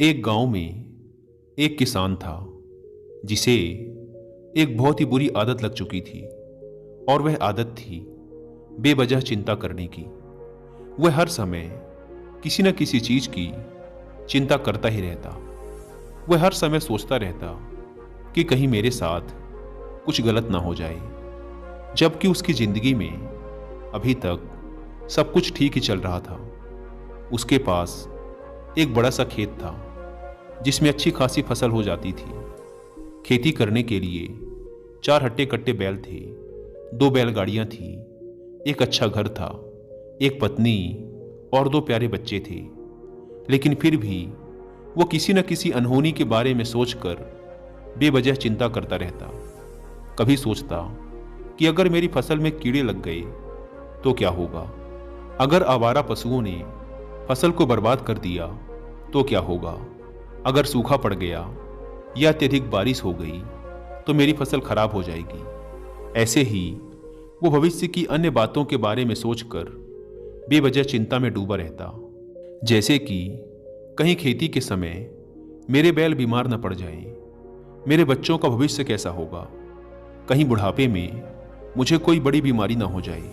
एक गांव में एक किसान था जिसे एक बहुत ही बुरी आदत लग चुकी थी। और वह आदत थी बेवजह चिंता करने की। वह हर समय किसी न किसी चीज की चिंता करता ही रहता। वह हर समय सोचता रहता कि कहीं मेरे साथ कुछ गलत ना हो जाए, जबकि उसकी जिंदगी में अभी तक सब कुछ ठीक ही चल रहा था। उसके पास एक बड़ा सा खेत था जिसमें अच्छी खासी फसल हो जाती थी। खेती करने के लिए 4 हट्टे कट्टे बैल थे, 2 बैलगाड़ियां थी, एक अच्छा घर था, एक पत्नी और 2 प्यारे बच्चे थे। लेकिन फिर भी वो किसी न किसी अनहोनी के बारे में सोचकर बेवजह चिंता करता रहता। कभी सोचता कि अगर मेरी फसल में कीड़े लग गए तो क्या होगा, अगर आवारा पशुओं ने फसल को बर्बाद कर दिया तो क्या होगा, अगर सूखा पड़ गया या अत्यधिक बारिश हो गई तो मेरी फसल खराब हो जाएगी। ऐसे ही वो भविष्य की अन्य बातों के बारे में सोचकर बेवजह चिंता में डूबा रहता। जैसे कि कहीं खेती के समय मेरे बैल बीमार न पड़ जाएं, मेरे बच्चों का भविष्य कैसा होगा, कहीं बुढ़ापे में मुझे कोई बड़ी बीमारी ना हो जाए,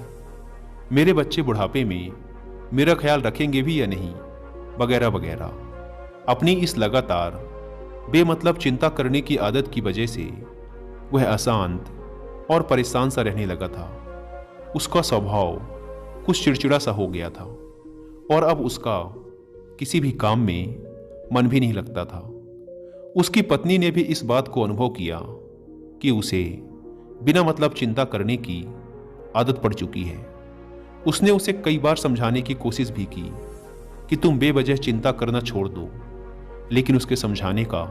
मेरे बच्चे बुढ़ापे में मेरा ख्याल रखेंगे भी या नहीं, वगैरह वगैरह। अपनी इस लगातार बेमतलब चिंता करने की आदत की वजह से वह अशांत और परेशान सा रहने लगा था। उसका स्वभाव कुछ चिड़चिड़ा सा हो गया था और अब उसका किसी भी काम में मन भी नहीं लगता था। उसकी पत्नी ने भी इस बात को अनुभव किया कि उसे बिना मतलब चिंता करने की आदत पड़ चुकी है। उसने उसे कई बार समझाने की कोशिश भी की कि तुम बेवजह चिंता करना छोड़ दो, लेकिन उसके समझाने का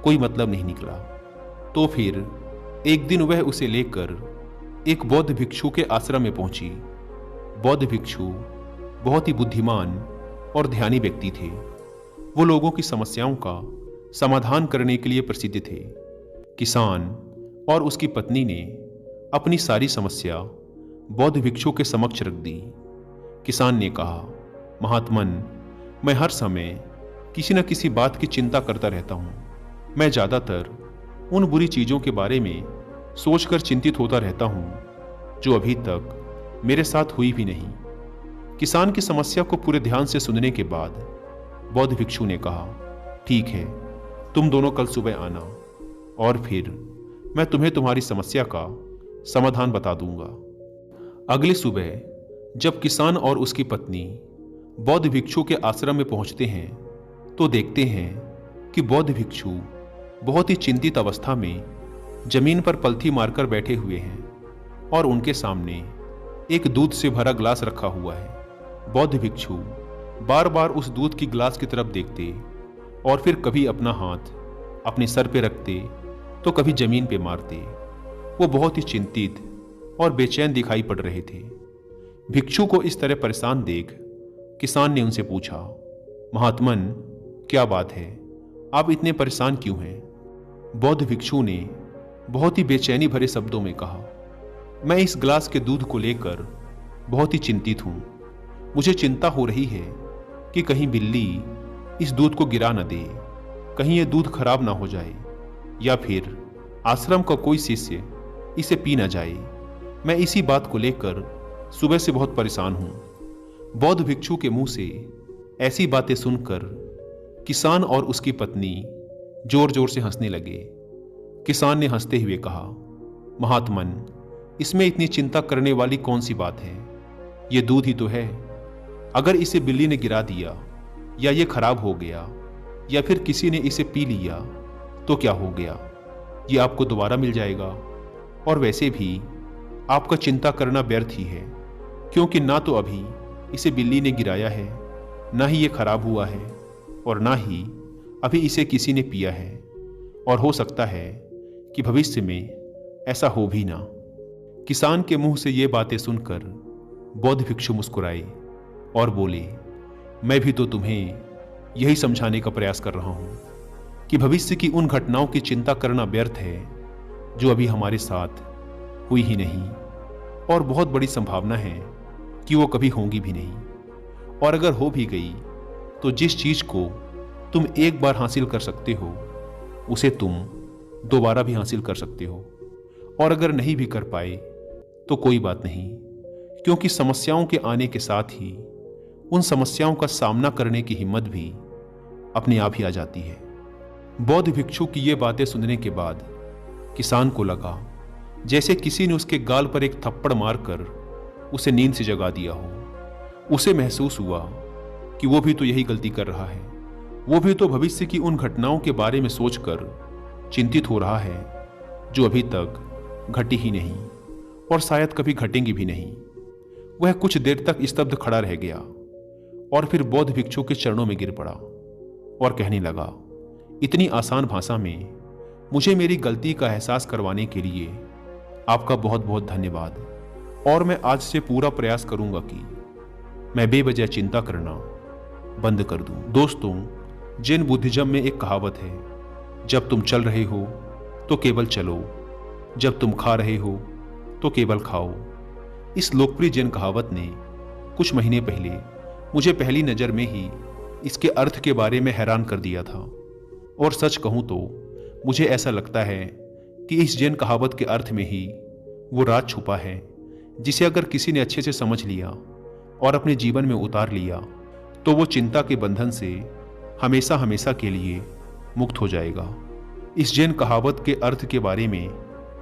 कोई मतलब नहीं निकला। तो फिर एक दिन वह उसे लेकर एक बौद्ध भिक्षु के आश्रम में पहुंची। बौद्ध भिक्षु बहुत ही बुद्धिमान और ध्यानी व्यक्ति थे। वो लोगों की समस्याओं का समाधान करने के लिए प्रसिद्ध थे। किसान और उसकी पत्नी ने अपनी सारी समस्या बौद्ध भिक्षु के समक्ष रख दी। किसान ने कहा, महात्मन, मैं हर समय किसी न किसी बात की चिंता करता रहता हूँ। मैं ज़्यादातर उन बुरी चीज़ों के बारे में सोचकर चिंतित होता रहता हूँ जो अभी तक मेरे साथ हुई भी नहीं। किसान की समस्या को पूरे ध्यान से सुनने के बाद बौद्ध भिक्षु ने कहा, ठीक है, तुम दोनों कल सुबह आना और फिर मैं तुम्हें तुम्हारी समस्या का समाधान बता दूंगा। अगली सुबह जब किसान और उसकी पत्नी बौद्ध भिक्षु के आश्रम में पहुंचते हैं तो देखते हैं कि बौद्ध भिक्षु बहुत ही चिंतित अवस्था में जमीन पर पलथी मारकर बैठे हुए हैं और उनके सामने एक दूध से भरा ग्लास रखा हुआ है। बौद्ध भिक्षु बार बार उस दूध की ग्लास की तरफ देखते और फिर कभी अपना हाथ अपने सर पे रखते तो कभी जमीन पे मारते। वो बहुत ही चिंतित और बेचैन दिखाई पड़ रहे थे। भिक्षु को इस तरह परेशान देख किसान ने उनसे पूछा, महात्मन, क्या बात है, आप इतने परेशान क्यों हैं? बौद्ध भिक्षु ने बहुत ही बेचैनी भरे शब्दों में कहा, मैं इस ग्लास के दूध को लेकर बहुत ही चिंतित हूं। मुझे चिंता हो रही है कि कहीं बिल्ली इस दूध को गिरा न दे, कहीं यह दूध खराब ना हो जाए, या फिर आश्रम का कोई शिष्य इसे पी न जाए। मैं इसी बात को लेकर सुबह से बहुत परेशान हूं। बौद्ध भिक्षु के मुंह से ऐसी बातें सुनकर किसान और उसकी पत्नी जोर जोर से हंसने लगे। किसान ने हंसते हुए कहा, महात्मन, इसमें इतनी चिंता करने वाली कौन सी बात है? ये दूध ही तो है। अगर इसे बिल्ली ने गिरा दिया या ये खराब हो गया या फिर किसी ने इसे पी लिया तो क्या हो गया? ये आपको दोबारा मिल जाएगा। और वैसे भी आपका चिंता करना व्यर्थ ही है, क्योंकि ना तो अभी इसे बिल्ली ने गिराया है, ना ही ये खराब हुआ है, और ना ही अभी इसे किसी ने पिया है, और हो सकता है कि भविष्य में ऐसा हो भी ना। किसान के मुंह से ये बातें सुनकर बौद्ध भिक्षु मुस्कुराए और बोले, मैं भी तो तुम्हें यही समझाने का प्रयास कर रहा हूं कि भविष्य की उन घटनाओं की चिंता करना व्यर्थ है जो अभी हमारे साथ हुई ही नहीं, और बहुत बड़ी संभावना है कि वो कभी होंगी भी नहीं। और अगर हो भी गई तो जिस चीज को तुम एक बार हासिल कर सकते हो उसे तुम दोबारा भी हासिल कर सकते हो, और अगर नहीं भी कर पाए तो कोई बात नहीं, क्योंकि समस्याओं के आने के साथ ही उन समस्याओं का सामना करने की हिम्मत भी अपने आप ही आ जाती है। बौद्ध भिक्षु की ये बातें सुनने के बाद किसान को लगा जैसे किसी ने उसके गाल पर एक थप्पड़ मारकर उसे नींद से जगा दिया हो। उसे महसूस हुआ कि वो भी तो यही गलती कर रहा है, वो भी तो भविष्य की उन घटनाओं के बारे में सोचकर चिंतित हो रहा है जो अभी तक घटी ही नहीं और शायद कभी घटेंगी भी नहीं। वह कुछ देर तक स्तब्ध खड़ा रह गया और फिर बौद्ध भिक्षु के चरणों में गिर पड़ा और कहने लगा, इतनी आसान भाषा में मुझे मेरी गलती का एहसास करवाने के लिए आपका बहुत बहुत धन्यवाद, और मैं आज से पूरा प्रयास करूंगा कि मैं बेवजह चिंता करना बंद कर दूं। दोस्तों, जैन बुद्धिज्म में एक कहावत है, जब तुम चल रहे हो तो केवल चलो, जब तुम खा रहे हो तो केवल खाओ। इस लोकप्रिय जैन कहावत ने कुछ महीने पहले मुझे पहली नज़र में ही इसके अर्थ के बारे में हैरान कर दिया था, और सच कहूँ तो मुझे ऐसा लगता है कि इस जैन कहावत के अर्थ में ही वो राज छुपा है, जिसे अगर किसी ने अच्छे से समझ लिया और अपने जीवन में उतार लिया तो वो चिंता के बंधन से हमेशा हमेशा के लिए मुक्त हो जाएगा। इस जैन कहावत के अर्थ के बारे में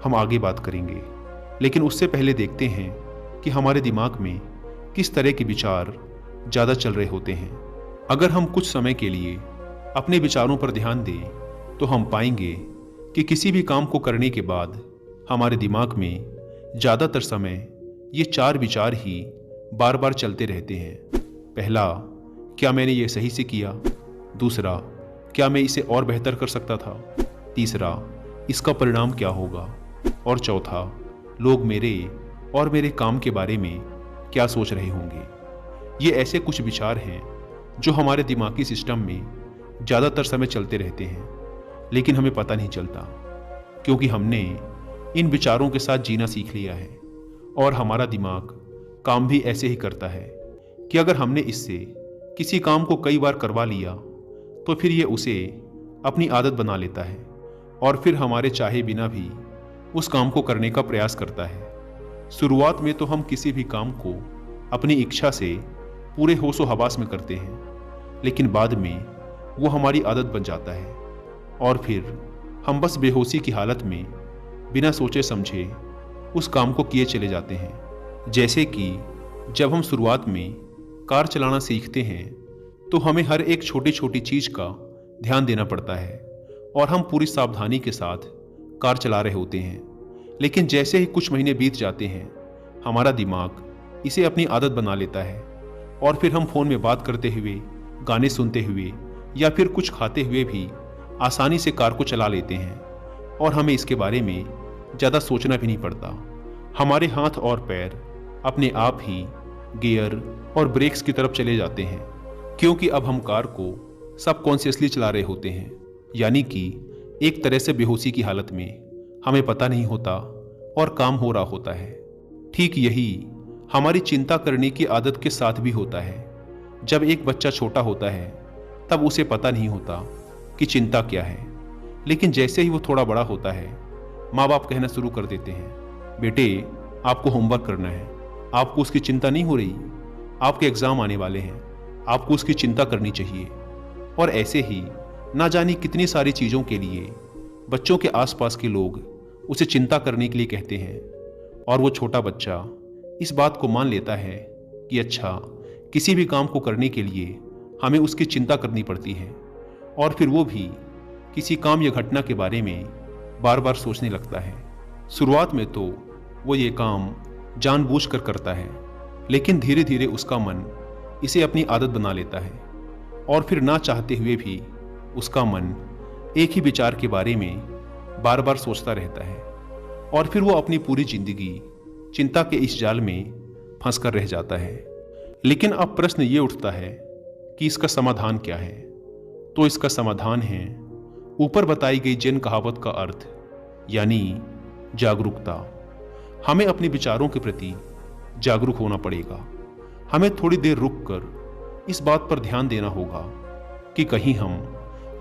हम आगे बात करेंगे, लेकिन उससे पहले देखते हैं कि हमारे दिमाग में किस तरह के विचार ज़्यादा चल रहे होते हैं। अगर हम कुछ समय के लिए अपने विचारों पर ध्यान दें तो हम पाएंगे कि किसी भी काम को करने के बाद हमारे दिमाग में ज़्यादातर समय ये 4 विचार ही बार बार चलते रहते हैं। पहला, क्या मैंने ये सही से किया? दूसरा, क्या मैं इसे और बेहतर कर सकता था? तीसरा, इसका परिणाम क्या होगा? और चौथा, लोग मेरे और मेरे काम के बारे में क्या सोच रहे होंगे? ये ऐसे कुछ विचार हैं जो हमारे दिमागी सिस्टम में ज़्यादातर समय चलते रहते हैं, लेकिन हमें पता नहीं चलता, क्योंकि हमने इन विचारों के साथ जीना सीख लिया है और हमारा दिमाग काम भी ऐसे ही करता है कि अगर हमने इससे किसी काम को कई बार करवा लिया तो फिर ये उसे अपनी आदत बना लेता है और फिर हमारे चाहे बिना भी उस काम को करने का प्रयास करता है। शुरुआत में तो हम किसी भी काम को अपनी इच्छा से पूरे होशो हवास में करते हैं, लेकिन बाद में वो हमारी आदत बन जाता है और फिर हम बस बेहोशी की हालत में बिना सोचे समझे उस काम को किए चले जाते हैं। जैसे कि जब हम शुरुआत में कार चलाना सीखते हैं तो हमें हर एक छोटी छोटी चीज़ का ध्यान देना पड़ता है और हम पूरी सावधानी के साथ कार चला रहे होते हैं, लेकिन जैसे ही कुछ महीने बीत जाते हैं हमारा दिमाग इसे अपनी आदत बना लेता है और फिर हम फ़ोन में बात करते हुए, गाने सुनते हुए या फिर कुछ खाते हुए भी आसानी से कार को चला लेते हैं और हमें इसके बारे में ज़्यादा सोचना भी नहीं पड़ता। हमारे हाथ और पैर अपने आप ही गियर और ब्रेक्स की तरफ चले जाते हैं, क्योंकि अब हम कार को सबकॉन्शियसली चला रहे होते हैं, यानी कि एक तरह से बेहोशी की हालत में हमें पता नहीं होता और काम हो रहा होता है। ठीक यही हमारी चिंता करने की आदत के साथ भी होता है। जब एक बच्चा छोटा होता है तब उसे पता नहीं होता कि चिंता क्या है, लेकिन जैसे ही वो थोड़ा बड़ा होता है माँ बाप कहना शुरू कर देते हैं, बेटे आपको होमवर्क करना है, आपको उसकी चिंता नहीं हो रही, आपके एग्ज़ाम आने वाले हैं, आपको उसकी चिंता करनी चाहिए। और ऐसे ही ना जानी कितनी सारी चीज़ों के लिए बच्चों के आसपास के लोग उसे चिंता करने के लिए कहते हैं और वो छोटा बच्चा इस बात को मान लेता है कि अच्छा, किसी भी काम को करने के लिए हमें उसकी चिंता करनी पड़ती है, और फिर वो भी किसी काम या घटना के बारे में बार बार सोचने लगता है। शुरुआत में तो वो ये काम जानबूझकर करता है, लेकिन धीरे धीरे उसका मन इसे अपनी आदत बना लेता है और फिर ना चाहते हुए भी उसका मन एक ही विचार के बारे में बार बार सोचता रहता है और फिर वो अपनी पूरी जिंदगी चिंता के इस जाल में फंस कर रह जाता है। लेकिन अब प्रश्न ये उठता है कि इसका समाधान क्या है? तो इसका समाधान है ऊपर बताई गई जैन कहावत का अर्थ, यानी जागरूकता। हमें अपने विचारों के प्रति जागरूक होना पड़ेगा। हमें थोड़ी देर रुककर इस बात पर ध्यान देना होगा कि कहीं हम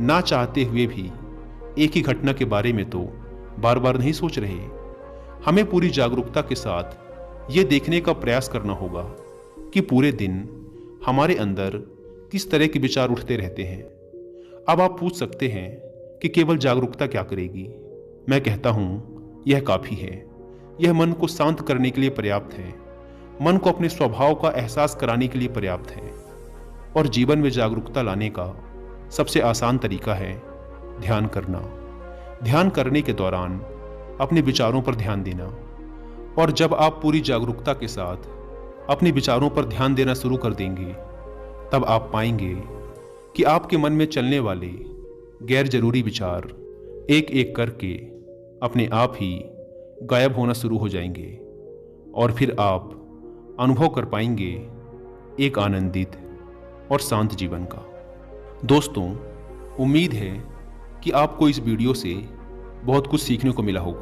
ना चाहते हुए भी एक ही घटना के बारे में तो बार बार नहीं सोच रहे। हमें पूरी जागरूकता के साथ ये देखने का प्रयास करना होगा कि पूरे दिन हमारे अंदर किस तरह के विचार उठते रहते हैं। अब आप पूछ सकते हैं कि केवल जागरूकता क्या करेगी। मैं कहता हूँ यह काफ़ी है। यह मन को शांत करने के लिए पर्याप्त है, मन को अपने स्वभाव का एहसास कराने के लिए पर्याप्त है। और जीवन में जागरूकता लाने का सबसे आसान तरीका है ध्यान करना। ध्यान करने के दौरान अपने विचारों पर ध्यान देना। और जब आप पूरी जागरूकता के साथ अपने विचारों पर ध्यान देना शुरू कर देंगे, तब आप पाएंगे कि आपके मन में चलने वाले गैर जरूरी विचार एक एक करके अपने आप ही गायब होना शुरू हो जाएंगे। और फिर आप अनुभव कर पाएंगे एक आनंदित और शांत जीवन का। दोस्तों, उम्मीद है कि आपको इस वीडियो से बहुत कुछ सीखने को मिला होगा।